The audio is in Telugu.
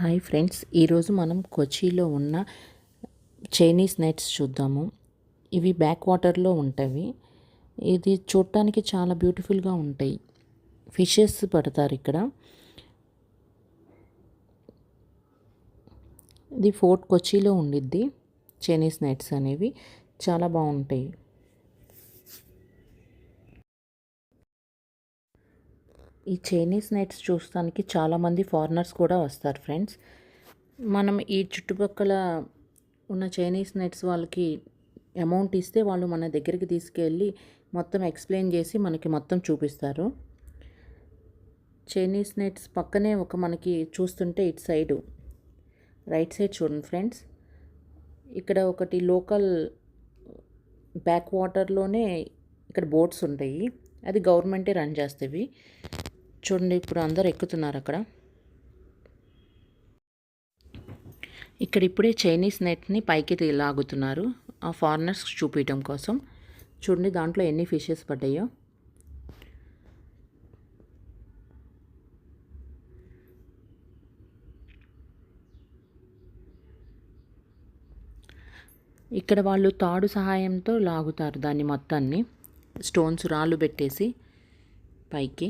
హాయ్ ఫ్రెండ్స్, ఈరోజు మనం కొచ్చిలో ఉన్న చైనీస్ నెట్స్ చూద్దాము. ఇవి బ్యాక్ వాటర్లో ఉంటాయి. ఇది చూడటానికి చాలా బ్యూటిఫుల్గా ఉంటాయి. ఫిషెస్ పడతారు ఇక్కడ. ఇది ఫోర్ట్ కొచ్చిలో ఉండిద్ది. చైనీస్ నెట్స్ అనేవి చాలా బాగుంటాయి. ఈ చైనీస్ నెట్స్ చూడటానికి చాలామంది ఫారినర్స్ కూడా వస్తారు ఫ్రెండ్స్. మనం ఈ చుట్టుపక్కల ఉన్న చైనీస్ నెట్స్ వాళ్ళకి అమౌంట్ ఇస్తే వాళ్ళు మన దగ్గరికి తీసుకెళ్ళి మొత్తం ఎక్స్ప్లెయిన్ చేసి మనకి మొత్తం చూపిస్తారు. చైనీస్ నెట్స్ పక్కనే ఒక మనకి చూస్తుంటే ఇటు సైడు రైట్ సైడ్ చూడండి ఫ్రెండ్స్, ఇక్కడ ఒకటి లోకల్ బ్యాక్ వాటర్లోనే ఇక్కడ బోట్స్ ఉంటాయి. అది గవర్నమెంటే రన్ చేస్తేవి. చూడండి, ఇప్పుడు అందరు ఎక్కుతున్నారు అక్కడ. ఇక్కడ ఇప్పుడే చైనీస్ నెట్ని పైకి లాగుతున్నారు ఆ ఫారినర్స్ చూపించడం కోసం. చూడండి దాంట్లో ఎన్ని ఫిషెస్ పడ్డాయో. ఇక్కడ వాళ్ళు తాడు సహాయంతో లాగుతారు దాన్ని మొత్తాన్ని, స్టోన్స్ రాళ్ళు పెట్టేసి పైకి.